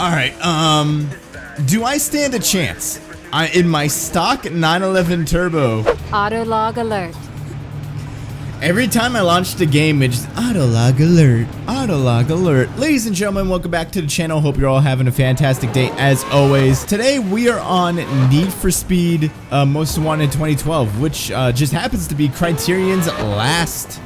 Alright, do I stand a chance? In my stock 911 Turbo. Autolog alert. Every time I launch the game, it just autolog alert, autolog alert. Ladies and gentlemen, welcome back to the channel. Hope you're all having a fantastic day as always. Today we are on Need for Speed Most Wanted 2012, which just happens to be Criterion's last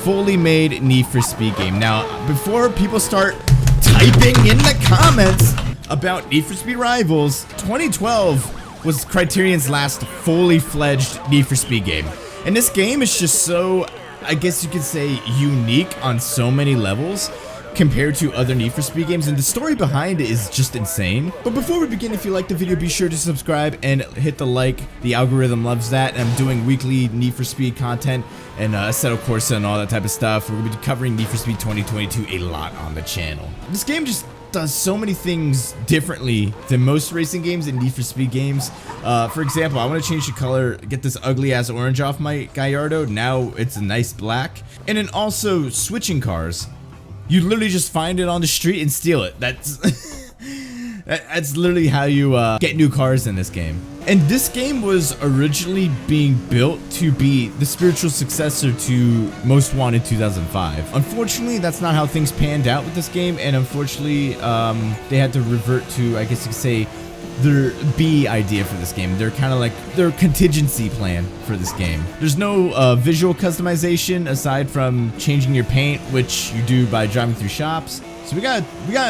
fully made Need for Speed game. Now, before people start typing in the comments about Need for Speed Rivals, 2012 was Criterion's last fully fledged Need for Speed game. And this game is just so, I guess you could say, unique on so many levels compared to other Need for Speed games, and the story behind it is just insane. But before we begin, if you like the video, be sure to subscribe and hit the like. The algorithm loves that, and I'm doing weekly Need for Speed content and Assetto Corsa and all that type of stuff. We're going to be covering Need for Speed 2022 a lot on the channel. This game just does so many things differently than most racing games and Need for Speed games. For example, I want to change the color, get this ugly ass orange off my Gallardo. Now it's a nice black. And then also switching cars. You literally just find it on the street and steal it. That's that's literally how you get new cars in this game. And this game was originally being built to be the spiritual successor to Most Wanted 2005. Unfortunately, that's not how things panned out with this game, and unfortunately, they had to revert to, I guess you could say, their B idea for this game. They're kind of like their contingency plan for this game. There's no visual customization aside from changing your paint, which you do by driving through shops. So we got a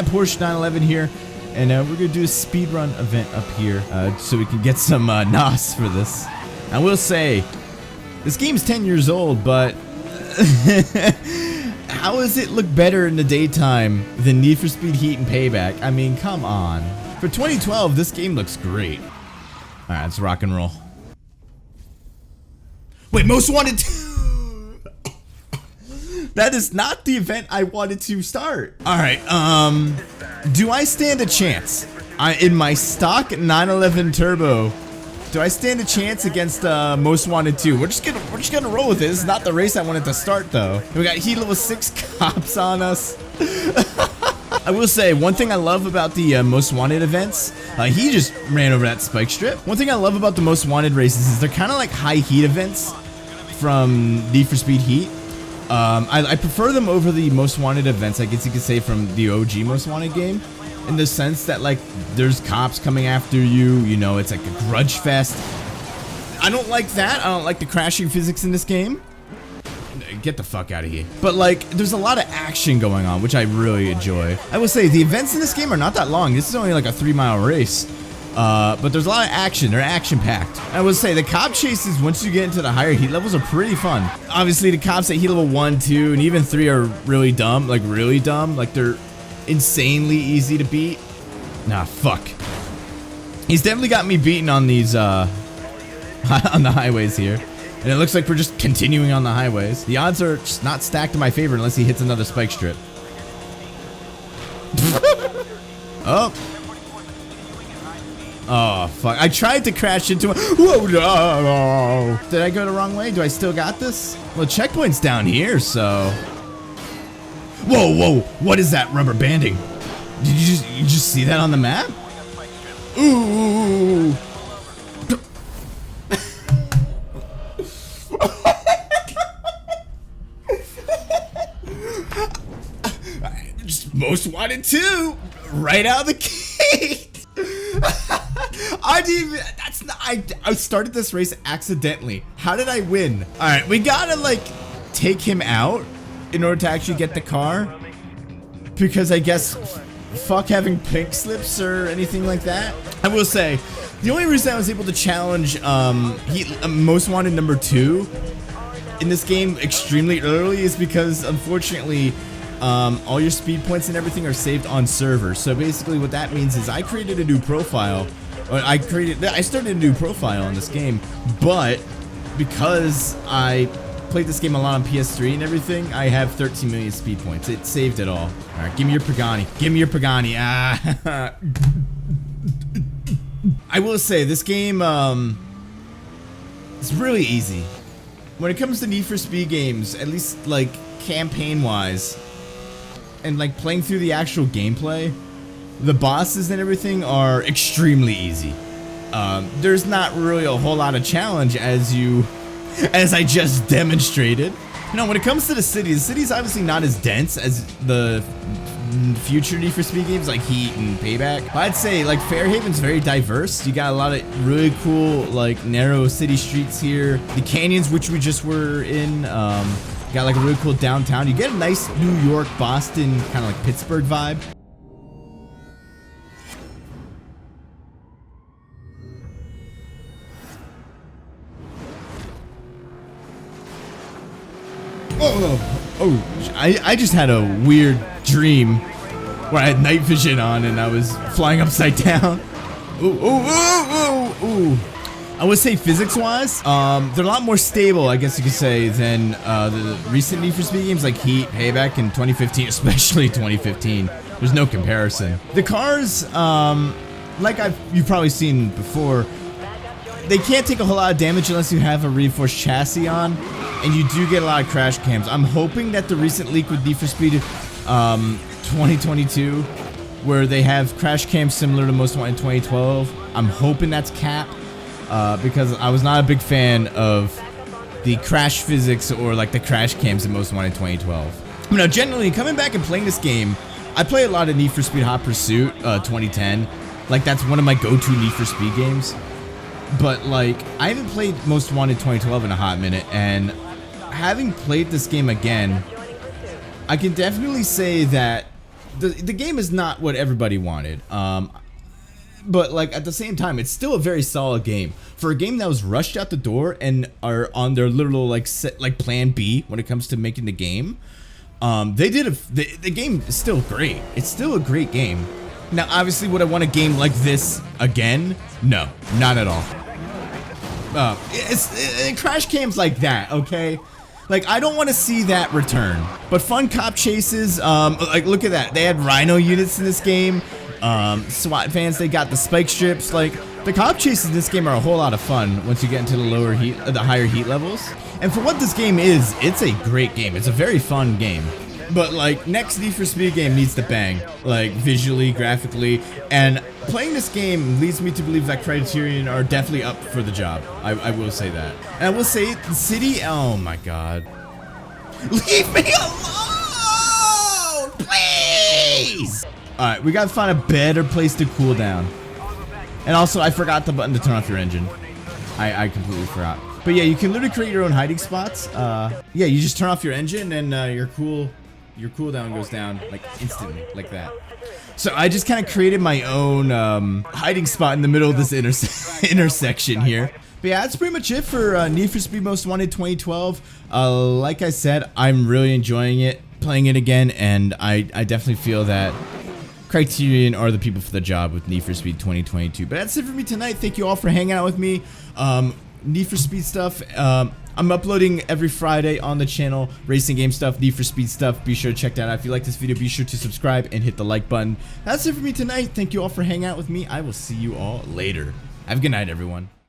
Porsche 911 here. And we're gonna do a speedrun event up here so we can get some NOS for this. I will say, this game's 10 years old, but how does it look better in the daytime than Need for Speed Heat and Payback? I mean, come on. For 2012, this game looks great. Alright, let's rock and roll. Wait, Most Wanted 2! That is not the event I wanted to start. Alright, do I stand a chance? In my stock 911 Turbo, do I stand a chance against Most Wanted 2? We're just gonna roll with it. This is not the race I wanted to start though. We got heat level 6 cops on us. I will say, one thing I love about the Most Wanted events, he just ran over that spike strip. One thing I love about the Most Wanted races is they're kind of like high heat events from Need for Speed Heat. I prefer them over the Most Wanted events, I guess you could say, from the OG Most Wanted game, in the sense that, like, there's cops coming after you, you know, it's like a grudge fest. I don't like that. I don't like the crashing physics in this game. Get the fuck out of here. But, like, there's a lot of action going on, which I really enjoy. I will say, the events in this game are not that long. This is only like a 3-mile race. But there's a lot of action. They're action-packed. I would say the cop chases, once you get into the higher heat levels, are pretty fun. Obviously, the cops at heat level 1, 2, and even 3 are really dumb. Like, really dumb. Like, they're insanely easy to beat. Nah, fuck. He's definitely got me beaten on these, on the highways here. And it looks like we're just continuing on the highways. The odds are just not stacked in my favor unless he hits another spike strip. Oh. Oh, fuck. I tried to crash into him. Whoa, no. Did I go the wrong way? Do I still got this? Well, checkpoint's down here, so. Whoa, whoa. What is that rubber banding? Did you just see that on the map? Ooh. Just Most Wanted 2. Right out of the gate. I didn't even, that's not, I started this race accidentally. How did I win? All right, we gotta like take him out in order to actually get the car, because I guess fuck having pink slips or anything like that. I will say, the only reason I was able to challenge Most Wanted number 2 in this game extremely early is because, unfortunately, all your speed points and everything are saved on server. So basically what that means is I created a new profile. I started a new profile in this game, but because I played this game a lot on PS3 and everything, I have 13 million speed points. It saved it all. Alright, give me your Pagani. Give me your Pagani. Ah. I will say, this game, it's really easy. When it comes to Need for Speed games, at least, like, campaign-wise, and, like, playing through the actual gameplay, The bosses and everything are extremely easy. There's not really a whole lot of challenge as I just demonstrated. You know, when it comes to the city's obviously not as dense as the future Need for Speed games like Heat and Payback. But I'd say like Fairhaven's very diverse. You got a lot of really cool like narrow city streets here. The canyons, which we just were in, got like a really cool downtown. You get a nice New York, Boston, kind of like Pittsburgh vibe. Oh, I just had a weird dream where I had night vision on and I was flying upside down. Ooh. I would say physics-wise, they're a lot more stable, I guess you could say, than the recent Need for Speed games like Heat, Payback in 2015, especially 2015. There's no comparison. The cars, like you've probably seen before, they can't take a whole lot of damage unless you have a reinforced chassis on, and you do get a lot of crash cams. I'm hoping that the recent leak with Need for Speed 2022, where they have crash cams similar to Most Wanted in 2012, I'm hoping that's capped, because I was not a big fan of the crash physics or like the crash cams in Most Wanted in 2012. Now, generally, coming back and playing this game, I play a lot of Need for Speed Hot Pursuit 2010. Like, that's one of my go-to Need for Speed games. But like, I haven't played Most Wanted 2012 in a hot minute, and having played this game again, I can definitely say that the game is not what everybody wanted. But like at the same time, it's still a very solid game for a game that was rushed out the door and are on their literal like plan B when it comes to making the game. The game is still great. It's still a great game. Now, obviously, would I want a game like this again? No, not at all. Crash cams like that, okay? Like, I don't want to see that return. But fun cop chases, like, look at that. They had Rhino units in this game. SWAT fans, they got the spike strips. Like, the cop chases in this game are a whole lot of fun once you get into the higher heat levels. And for what this game is, it's a great game. It's a very fun game. But like, next Need for Speed game needs to bang, like visually, graphically, and playing this game leads me to believe that Criterion are definitely up for the job. I will say that. And I will say, the city, oh my god. Leave me alone, please! Alright, we gotta find a better place to cool down. And also, I forgot the button to turn off your engine. I completely forgot. But yeah, you can literally create your own hiding spots. Yeah, you just turn off your engine and your cooldown goes down like instantly, like that. So I just kind of created my own hiding spot in the middle of this intersection here. But yeah, that's pretty much it for Need for Speed Most Wanted 2012. Like I said, I'm really enjoying it, playing it again, and I definitely feel that Criterion are the people for the job with Need for Speed 2022. But that's it for me tonight. Thank you all for hanging out with me. Need for Speed stuff. I'm uploading every Friday on the channel. Racing game stuff, Need for Speed stuff. Be sure to check that out. If you like this video, be sure to subscribe and hit the like button. That's it for me tonight. Thank you all for hanging out with me. I will see you all later. Have a good night, everyone.